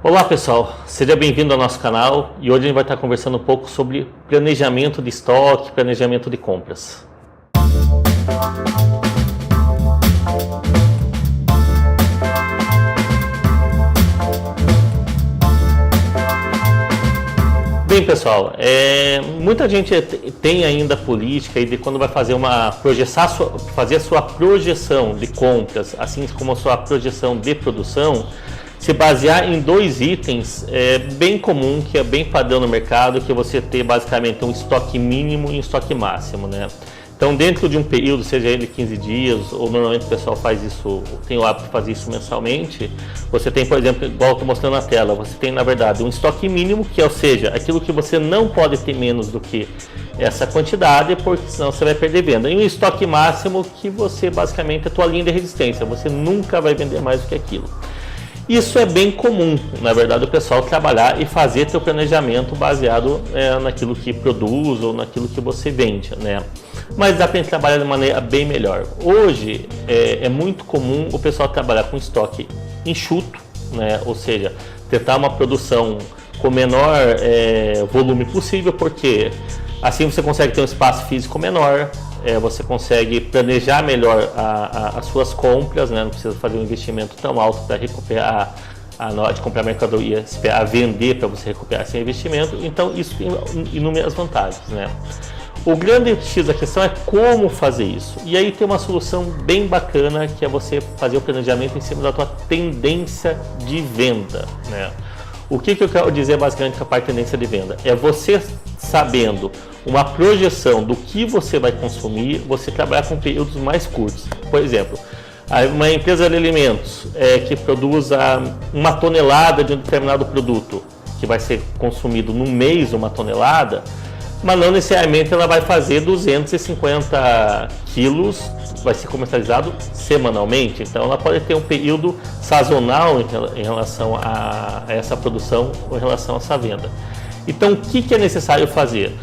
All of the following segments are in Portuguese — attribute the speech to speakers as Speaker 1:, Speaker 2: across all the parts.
Speaker 1: Olá pessoal, seja bem-vindo ao nosso canal e hoje a gente vai estar conversando um pouco sobre planejamento de estoque, planejamento de compras. Bem pessoal, muita gente tem ainda a política de quando vai fazer fazer a sua projeção de compras, assim como a sua projeção de produção, se basear em dois itens bem comum, que é bem padrão no mercado, que é você ter basicamente um estoque mínimo e um estoque máximo, né? Então, dentro de um período, seja ele 15 dias, ou normalmente o pessoal faz isso, tem o hábito de fazer isso mensalmente, você tem, por exemplo, igual eu estou mostrando na tela, você tem, na verdade, um estoque mínimo, que é, ou seja, aquilo que você não pode ter menos do que essa quantidade, porque senão você vai perder venda. E um estoque máximo, que você, basicamente, é a tua linha de resistência, você nunca vai vender mais do que aquilo. Isso é bem comum, na verdade, o pessoal trabalhar e fazer seu planejamento baseado naquilo que produz ou naquilo que você vende, né? Mas dá para trabalhar de maneira bem melhor. Hoje é muito comum o pessoal trabalhar com estoque enxuto, né? Ou seja, tentar uma produção com o menor volume possível, porque assim você consegue ter um espaço físico menor, você consegue planejar melhor as suas compras, né? Não precisa fazer um investimento tão alto para recuperar na hora de comprar mercadoria, esperar vender para você recuperar esse investimento. Então isso tem inúmeras vantagens, né? O grande X da questão é como fazer isso. E aí tem uma solução bem bacana, que é você fazer o planejamento em cima da tua tendência de venda, né? O que eu quero dizer basicamente com a parte de tendência de venda? É você sabendo uma projeção do que você vai consumir, você trabalhar com períodos mais curtos. Por exemplo, uma empresa de alimentos que produz uma tonelada de um determinado produto, que vai ser consumido no mês uma tonelada, mas não necessariamente ela vai fazer 250 quilos, vai ser comercializado semanalmente. Então ela pode ter um período sazonal em relação a essa produção ou em relação a essa venda. Então o que é necessário fazer?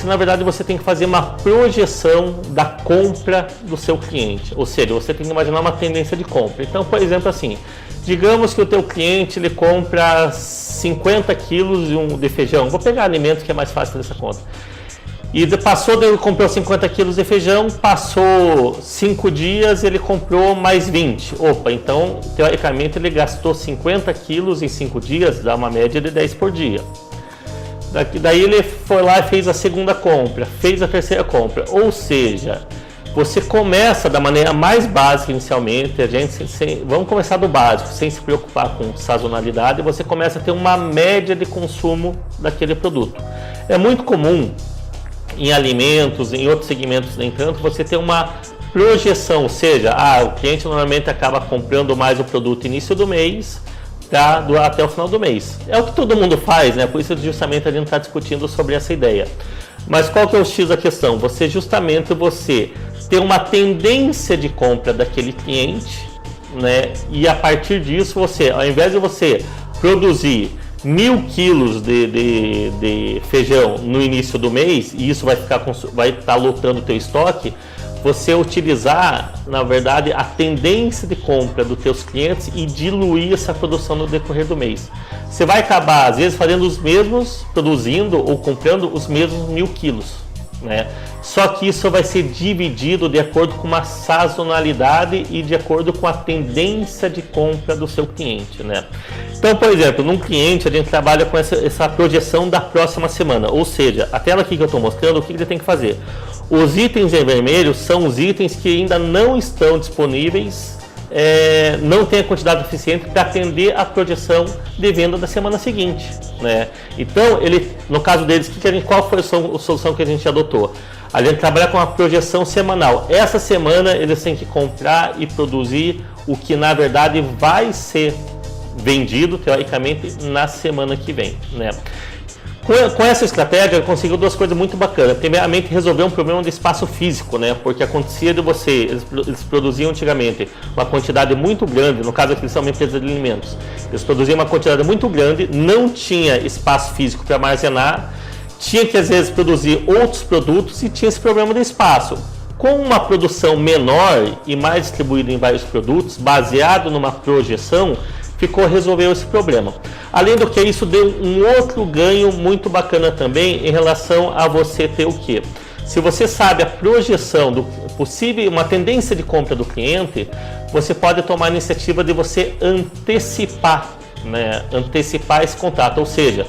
Speaker 1: Na verdade você tem que fazer uma projeção da compra do seu cliente, ou seja, você tem que imaginar uma tendência de compra. Então, por exemplo, assim, digamos que o teu cliente ele compra 50 quilos de feijão, vou pegar alimentos que é mais fácil dessa conta. E ele comprou 50 quilos de feijão, passou 5 dias, ele comprou mais 20. Opa, então, teoricamente, ele gastou 50 quilos em 5 dias, dá uma média de 10 por dia. Daí ele foi lá e fez a segunda compra, fez a terceira compra. Ou seja, você começa da maneira mais básica inicialmente, vamos começar do básico, sem se preocupar com sazonalidade, você começa a ter uma média de consumo daquele produto. É muito comum em alimentos, em outros segmentos nem tanto, você ter uma projeção, ou seja, o cliente normalmente acaba comprando mais o produto no início do mês até o final do mês. É o que todo mundo faz, né? Por isso justamente a gente está discutindo sobre essa ideia. Mas qual que é o X da questão? Você ter uma tendência de compra daquele cliente, né? E a partir disso ao invés de você produzir 1.000 quilos de feijão no início do mês, e isso vai estar lotando o teu estoque, você utilizar, na verdade, a tendência de compra dos teus clientes e diluir essa produção no decorrer do mês. Você vai acabar, às vezes, produzindo ou comprando os mesmos 1.000 quilos, né? Só que isso vai ser dividido de acordo com uma sazonalidade e de acordo com a tendência de compra do seu cliente, né? Então, por exemplo, num cliente a gente trabalha com essa projeção da próxima semana, ou seja, a tela aqui que eu estou mostrando, o que ele tem que fazer? Os itens em vermelho são os itens que ainda não estão disponíveis, não tem a quantidade suficiente para atender a projeção de venda da semana seguinte, né? Então, no caso deles, qual foi a solução que a gente adotou? A gente trabalha com uma projeção semanal. Essa semana eles têm que comprar e produzir o que na verdade vai ser vendido, teoricamente, na semana que vem, né? Com essa estratégia, conseguiu duas coisas muito bacanas. Primeiramente, resolver um problema de espaço físico, né? Porque acontecia eles produziam antigamente uma quantidade muito grande, no caso aqui eles são uma empresa de alimentos, eles produziam uma quantidade muito grande, não tinha espaço físico para armazenar, tinha que às vezes produzir outros produtos e tinha esse problema de espaço. Com uma produção menor e mais distribuída em vários produtos, baseado numa projeção, resolveu esse problema. Além do que, isso deu um outro ganho muito bacana também em relação a você ter o quê? Se você sabe a projeção do possível, uma tendência de compra do cliente, você pode tomar a iniciativa de você antecipar, né? Antecipar esse contrato, ou seja,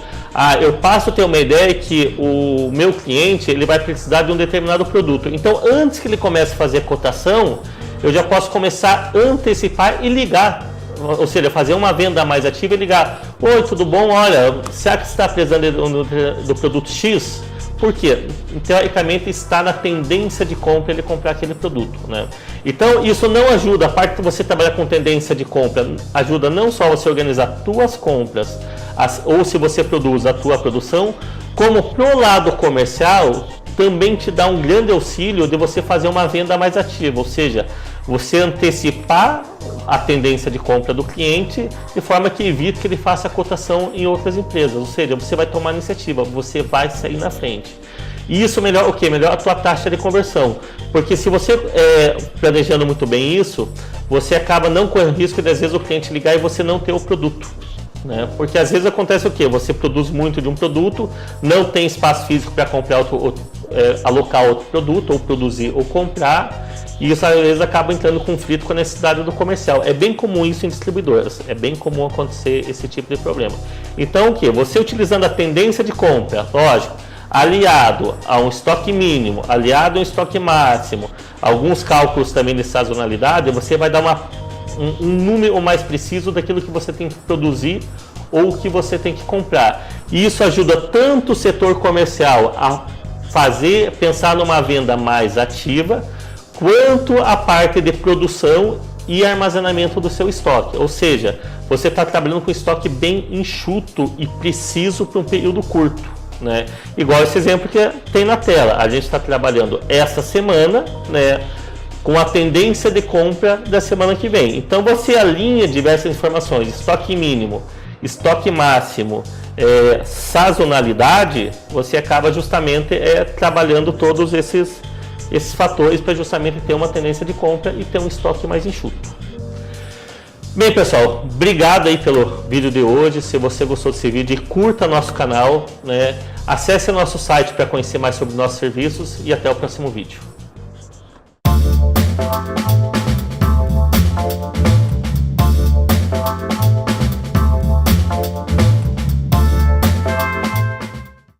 Speaker 1: eu passo a ter uma ideia que o meu cliente ele vai precisar de um determinado produto. Então, antes que ele comece a fazer a cotação, eu já posso começar a antecipar e ligar. Ou seja, fazer uma venda mais ativa e ligar. Oi, tudo bom? Olha, será que você está precisando do produto X? Por quê? Teoricamente está na tendência de compra ele comprar aquele produto, né? Então isso não ajuda, a parte que você trabalha com tendência de compra, ajuda não só você organizar suas compras, ou se você produz a tua produção, como pro lado comercial também te dá um grande auxílio de você fazer uma venda mais ativa, ou seja, você antecipar a tendência de compra do cliente de forma que evite que ele faça a cotação em outras empresas, ou seja, você vai tomar iniciativa, você vai sair na frente. E isso melhora o quê? Melhora a tua taxa de conversão, porque se você planejando muito bem isso, você acaba não correndo risco de às vezes o cliente ligar e você não ter o produto. Né? Porque às vezes acontece o quê? Você produz muito de um produto, não tem espaço físico para comprar alocar outro produto, ou produzir ou comprar, e isso às vezes acaba entrando em conflito com a necessidade do comercial. É bem comum isso em distribuidoras, é bem comum acontecer esse tipo de problema. Então o que? Você utilizando a tendência de compra, lógico, aliado a um estoque mínimo, aliado a um estoque máximo, alguns cálculos também de sazonalidade, você vai dar um número mais preciso daquilo que você tem que produzir ou que você tem que comprar. E isso ajuda tanto o setor comercial a pensar numa venda mais ativa, quanto a parte de produção e armazenamento do seu estoque. Ou seja, você está trabalhando com estoque bem enxuto e preciso para um período curto. Né? Igual esse exemplo que tem na tela. A gente está trabalhando essa semana, né, com a tendência de compra da semana que vem. Então você alinha diversas informações, estoque mínimo, estoque máximo, sazonalidade, você acaba justamente trabalhando todos esses fatores para justamente ter uma tendência de compra e ter um estoque mais enxuto. Bem, pessoal, obrigado aí pelo vídeo de hoje. Se você gostou desse vídeo, curta nosso canal, né? Acesse nosso site para conhecer mais sobre nossos serviços e até o próximo vídeo.